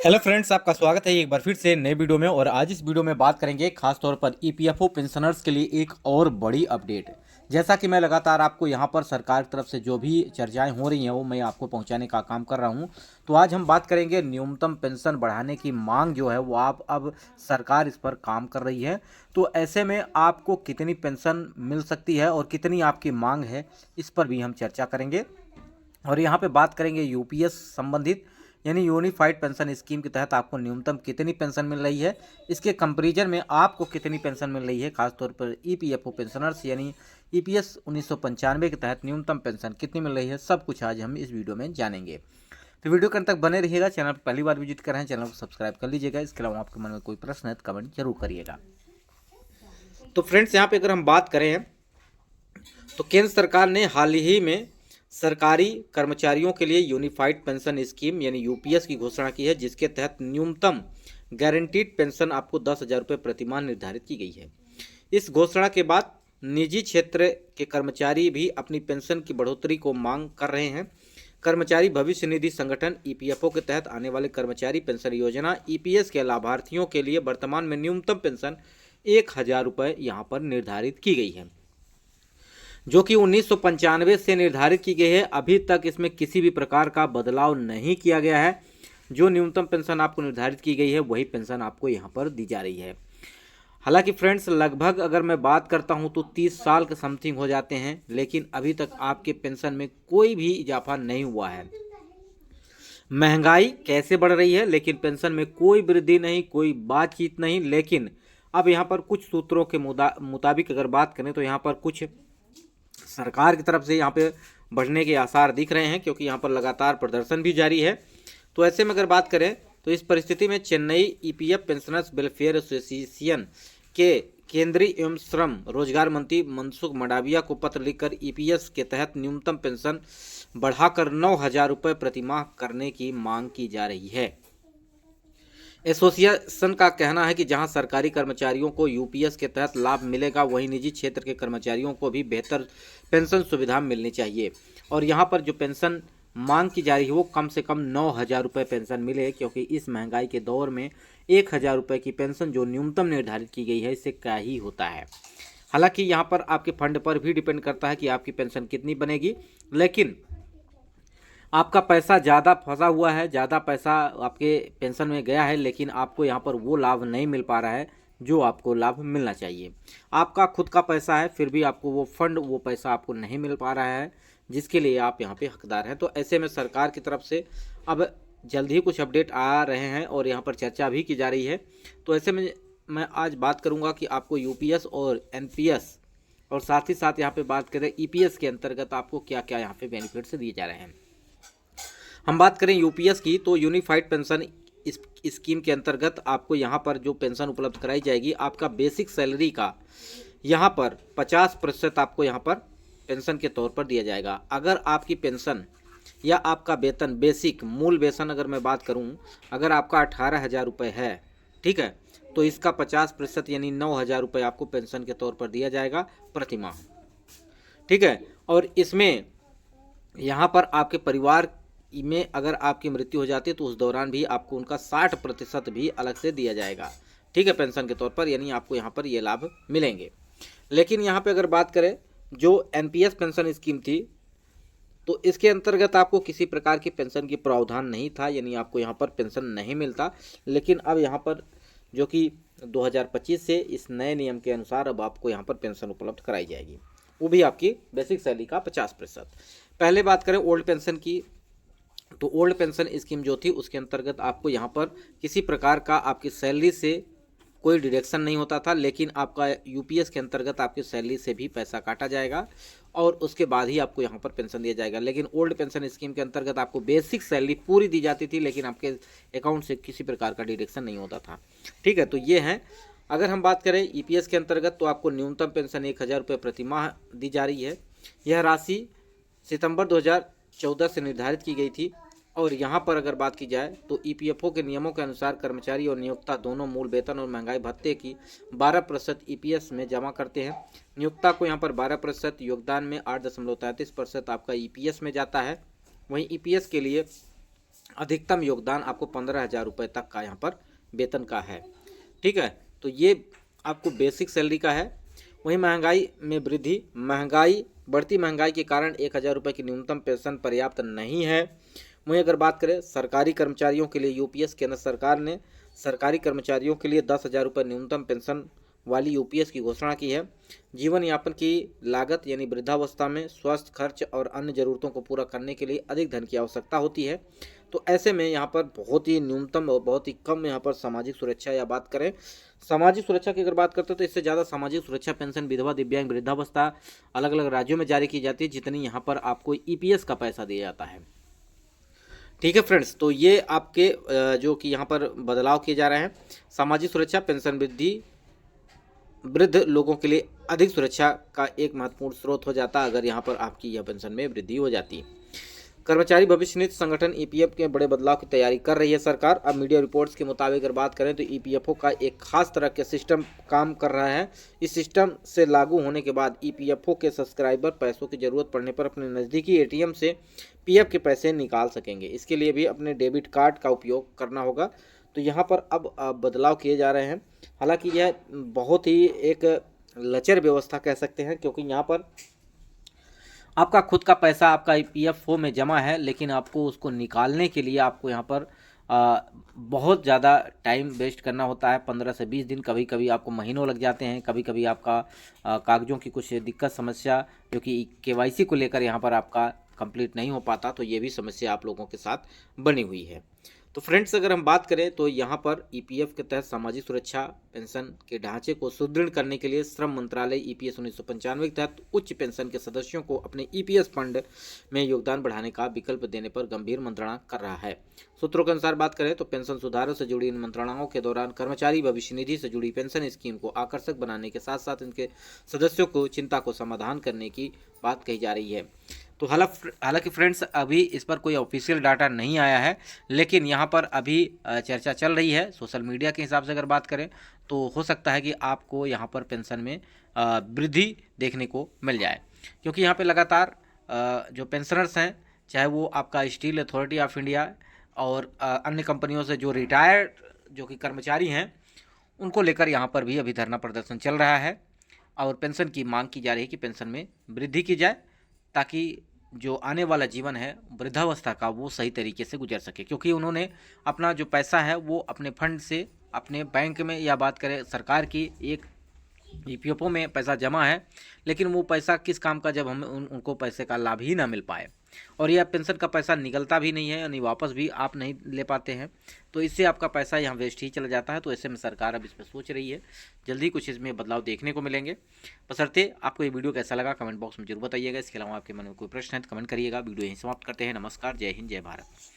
Hello friends, आपका स्वागत है एक बार फिर से नए वीडियो में। और आज इस वीडियो में बात करेंगे खास तौर पर ईपीएफओ पेंशनर्स के लिए एक और बड़ी अपडेट। जैसा कि मैं लगातार आपको यहां पर सरकार की तरफ से जो भी चर्चाएं हो रही हैं वो मैं आपको पहुंचाने का काम कर रहा हूं। तो आज हम बात करेंगे न्यूनतम पेंशन बढ़ाने की मांग जो है वो आप अब सरकार इस पर काम कर रही है। तो ऐसे में आपको कितनी पेंशन मिल सकती है और कितनी आपकी मांग है, इस पर भी हम चर्चा करेंगे। और यहाँ पे बात करेंगे यूपीएस संबंधित, यानी यूनिफाइड पेंशन स्कीम के तहत आपको न्यूनतम कितनी पेंशन मिल रही है, इसके कंपैरिजन में आपको कितनी पेंशन मिल रही है, खासतौर पर ईपीएफओ पेंशनर्स यानी ईपीएस 1995 के तहत न्यूनतम पेंशन कितनी मिल रही है, सब कुछ आज हम इस वीडियो में जानेंगे। तो वीडियो के अंत तक बने रहिएगा। चैनल पर पहली बार विजिट कर रहे हैं, चैनल को सब्सक्राइब कर लीजिएगा। इसके अलावा आपके मन में कोई प्रश्न है तो कमेंट जरूर करिएगा। तो फ्रेंड्स, यहाँ पे अगर हम बात करें तो केंद्र सरकार ने हाल ही में सरकारी कर्मचारियों के लिए यूनिफाइड पेंशन स्कीम यानी यूपीएस की घोषणा की है, जिसके तहत न्यूनतम गारंटीड पेंशन आपको 10,000 रुपये प्रतिमाह निर्धारित की गई है। इस घोषणा के बाद निजी क्षेत्र के कर्मचारी भी अपनी पेंशन की बढ़ोतरी को मांग कर रहे हैं। कर्मचारी भविष्य निधि संगठन ईपीएफओ के तहत आने वाले कर्मचारी पेंशन योजना ईपीएस के लाभार्थियों के लिए वर्तमान में न्यूनतम पेंशन 1,000 रुपये यहाँ पर निर्धारित की गई है, जो कि 1995 से निर्धारित की गई है। अभी तक इसमें किसी भी प्रकार का बदलाव नहीं किया गया है। जो न्यूनतम पेंशन आपको निर्धारित की गई है वही पेंशन आपको यहाँ पर दी जा रही है। हालांकि फ्रेंड्स, लगभग अगर मैं बात करता हूँ तो 30 साल के समथिंग हो जाते हैं, लेकिन अभी तक आपके पेंशन में कोई भी इजाफा नहीं हुआ है। महंगाई कैसे बढ़ रही है, लेकिन पेंशन में कोई वृद्धि नहीं, कोई बातचीत नहीं। लेकिन अब यहाँ पर कुछ सूत्रों के मुताबिक अगर बात करें तो यहाँ पर कुछ सरकार की तरफ से यहाँ पे बढ़ने के आसार दिख रहे हैं, क्योंकि यहाँ पर लगातार प्रदर्शन भी जारी है। तो ऐसे में अगर बात करें तो इस परिस्थिति में Chennai EPF pensioners welfare association के केंद्रीय एवं श्रम रोजगार मंत्री मनसुख मंडाविया को पत्र लिखकर ईपीएस के तहत न्यूनतम पेंशन बढ़ाकर 9,000 रुपये प्रतिमाह करने की मांग की जा रही है। एसोसिएशन का कहना है कि जहां सरकारी कर्मचारियों को यूपीएस के तहत लाभ मिलेगा, वहीं निजी क्षेत्र के कर्मचारियों को भी बेहतर पेंशन सुविधा मिलनी चाहिए। और यहां पर जो पेंशन मांग की जा रही है वो कम से कम 9,000 रुपये पेंशन मिले, क्योंकि इस महंगाई के दौर में 1,000 रुपये की पेंशन जो न्यूनतम निर्धारित की गई है, इससे क्या ही होता है। हालांकि यहाँ पर आपके फंड पर भी डिपेंड करता है कि आपकी पेंशन कितनी बनेगी, लेकिन आपका पैसा ज़्यादा फंसा हुआ है, ज़्यादा पैसा आपके पेंशन में गया है, लेकिन आपको यहाँ पर वो लाभ नहीं मिल पा रहा है जो आपको लाभ मिलना चाहिए। आपका खुद का पैसा है, फिर भी आपको वो फंड, वो पैसा आपको नहीं मिल पा रहा है जिसके लिए आप यहाँ पे हकदार हैं। तो ऐसे में सरकार की तरफ से अब जल्द ही कुछ अपडेट आ रहे हैं और यहाँ पर चर्चा भी की जा रही है। तो ऐसे में मैं आज बात करूँगा कि आपको यूपीएस और एनपीएस और साथ ही साथ यहाँ पे बात करें ईपीएस के अंतर्गत आपको क्या क्या यहाँ पे बेनिफिट्स दिए जा रहे हैं। हम बात करें यूपीएस की तो यूनिफाइड पेंशन इस स्कीम के अंतर्गत आपको यहाँ पर जो पेंशन उपलब्ध कराई जाएगी, आपका बेसिक सैलरी का यहाँ पर 50% आपको यहाँ पर पेंशन के तौर पर दिया जाएगा। अगर आपकी पेंशन या आपका वेतन, बेसिक मूल वेतन अगर मैं बात करूँ, अगर आपका 18,000 रुपये है, ठीक है, तो इसका 50% यानी 9,000 रुपये आपको पेंशन के तौर पर दिया जाएगा प्रति माह, ठीक है। और इसमें यहाँ पर आपके परिवार में अगर आपकी मृत्यु हो जाती है तो उस दौरान भी आपको उनका 60% भी अलग से दिया जाएगा, ठीक है, पेंशन के तौर पर, यानी आपको यहाँ पर ये लाभ मिलेंगे। लेकिन यहाँ पे अगर बात करें जो एनपीएस पेंशन स्कीम थी तो इसके अंतर्गत आपको किसी प्रकार की पेंशन की प्रावधान नहीं था, यानी आपको यहाँ पर पेंशन नहीं मिलता। लेकिन अब यहाँ पर जो कि 2025 से इस नए नियम के अनुसार अब आपको यहाँ पर पेंशन उपलब्ध कराई जाएगी, वो भी आपकी बेसिक सैलरी का 50%। पहले बात करें ओल्ड पेंशन की तो ओल्ड पेंशन स्कीम जो थी उसके अंतर्गत आपको यहाँ पर किसी प्रकार का आपकी सैलरी से कोई डिडक्शन नहीं होता था, लेकिन आपका यूपीएस के अंतर्गत आपकी सैलरी से भी पैसा काटा जाएगा और उसके बाद ही आपको यहाँ पर पेंशन दिया जाएगा। लेकिन ओल्ड पेंशन स्कीम के अंतर्गत आपको बेसिक सैलरी पूरी दी जाती थी, लेकिन आपके अकाउंट से किसी प्रकार का डिडक्शन नहीं होता था, ठीक है। तो ये है। अगर हम बात करें ईपीएस के अंतर्गत तो आपको न्यूनतम पेंशन 1,000 रुपये प्रति माह दी जा रही है। यह राशि सितंबर 2014 से निर्धारित की गई थी। और यहाँ पर अगर बात की जाए तो ईपीएफओ के नियमों के अनुसार कर्मचारी और नियोक्ता दोनों मूल वेतन और महंगाई भत्ते की 12% ईपीएस में जमा करते हैं। नियोक्ता को यहाँ पर 12%, योगदान में 8.33% आपका ईपीएस में जाता है। वहीं ईपीएस के लिए अधिकतम योगदान आपको 15,000 रुपये तक का यहाँ पर वेतन का है। ठीक है, तो ये आपको बेसिक सैलरी का है। वहीं महंगाई में वृद्धि, बढ़ती महंगाई के कारण 1,000 रुपये की न्यूनतम पेंशन पर्याप्त नहीं है। वहीं अगर बात करें सरकारी कर्मचारियों के लिए, यूपीएस केंद्र सरकार ने सरकारी कर्मचारियों के लिए 10,000 रुपये न्यूनतम पेंशन वाली यूपीएस की घोषणा की है। जीवन यापन की लागत यानी वृद्धावस्था में स्वास्थ्य खर्च और अन्य जरूरतों को पूरा करने के लिए अधिक धन की आवश्यकता होती है। तो ऐसे में यहाँ पर बहुत ही न्यूनतम और बहुत ही कम यहाँ पर सामाजिक सुरक्षा या बात करें सामाजिक सुरक्षा की अगर बात करते हैं तो इससे ज़्यादा सामाजिक सुरक्षा पेंशन विधवा, दिव्यांग, वृद्धावस्था अलग अलग राज्यों में जारी की जाती है जितनी यहाँ पर आपको ईपीएस का पैसा दिया जाता है। ठीक है फ्रेंड्स, तो ये आपके जो कि यहाँ पर बदलाव किए जा रहे हैं। सामाजिक सुरक्षा पेंशन वृद्धि वृद्ध लोगों के लिए अधिक सुरक्षा का एक महत्वपूर्ण स्रोत हो जाता है अगर यहाँ पर आपकी यह पेंशन में वृद्धि हो जाती है। कर्मचारी भविष्य निधि संगठन ईपीएफ के बड़े बदलाव की तैयारी कर रही है सरकार। अब मीडिया रिपोर्ट्स के मुताबिक अगर बात करें तो ईपीएफओ का एक खास तरह के सिस्टम काम कर रहा है। इस सिस्टम से लागू होने के बाद ईपीएफओ के सब्सक्राइबर पैसों की जरूरत पड़ने पर अपने नज़दीकी एटीएम से पीएफ के पैसे निकाल सकेंगे। इसके लिए भी अपने डेबिट कार्ड का उपयोग करना होगा। तो यहाँ पर अब बदलाव किए जा रहे हैं। हालांकि यह बहुत ही एक लचर व्यवस्था कह सकते हैं क्योंकि यहाँ पर आपका खुद का पैसा आपका ईपीएफओ में जमा है, लेकिन आपको उसको निकालने के लिए आपको यहाँ पर बहुत ज़्यादा टाइम वेस्ट करना होता है। 15 से 20 दिन, कभी कभी आपको महीनों लग जाते हैं। कभी कभी आपका कागज़ों की कुछ दिक्कत समस्या जो कि केवाईसी को लेकर यहाँ पर आपका कंप्लीट नहीं हो पाता, तो ये भी समस्या आप लोगों के साथ बनी हुई है। तो फ्रेंड्स, अगर हम बात करें तो यहाँ पर ईपीएफ के तहत सामाजिक सुरक्षा पेंशन के ढांचे को सुदृढ़ करने के लिए श्रम मंत्रालय ईपीएस 1995 के तहत उच्च पेंशन के सदस्यों को अपने ईपीएस फंड में योगदान बढ़ाने का विकल्प देने पर गंभीर मंत्रणा कर रहा है। सूत्रों के अनुसार बात करें तो पेंशन सुधारों से जुड़ी इन मंत्रणाओं के दौरान कर्मचारी भविष्य निधि से जुड़ी पेंशन स्कीम को आकर्षक बनाने के साथ साथ इनके सदस्यों को चिंता को समाधान करने की बात कही जा रही है। तो हालांकि फ्रेंड्स, अभी इस पर कोई ऑफिशियल डाटा नहीं आया है, लेकिन यहाँ पर अभी चर्चा चल रही है। सोशल मीडिया के हिसाब से अगर बात करें तो हो सकता है कि आपको यहाँ पर पेंशन में वृद्धि देखने को मिल जाए, क्योंकि यहाँ पे लगातार जो पेंशनर्स हैं, चाहे वो आपका स्टील अथॉरिटी ऑफ इंडिया और अन्य कंपनियों से जो रिटायर्ड जो कि कर्मचारी हैं, उनको लेकर यहाँ पर भी अभी धरना प्रदर्शन चल रहा है और पेंशन की मांग की जा रही है कि पेंशन में वृद्धि की जाए ताकि जो आने वाला जीवन है वृद्धावस्था का वो सही तरीके से गुजर सके। क्योंकि उन्होंने अपना जो पैसा है वो अपने फंड से अपने बैंक में या बात करें सरकार की एक ईपीएफओ में पैसा जमा है, लेकिन वो पैसा किस काम का जब हमें उनको पैसे का लाभ ही ना मिल पाए और यह पेंशन का पैसा निकलता भी नहीं है, यानी वापस भी आप नहीं ले पाते हैं, तो इससे आपका पैसा यहाँ वेस्ट ही चला जाता है। तो ऐसे में सरकार अब इस पर सोच रही है, जल्दी कुछ इसमें बदलाव देखने को मिलेंगे। बशर्ते आपको ये वीडियो कैसा लगा कमेंट बॉक्स में जरूर बताइएगा। इसके अलावा आपके मन में कोई प्रश्न है तो कमेंट करिएगा। वीडियो यहीं समाप्त करते हैं। नमस्कार, जय हिंद, जय भारत।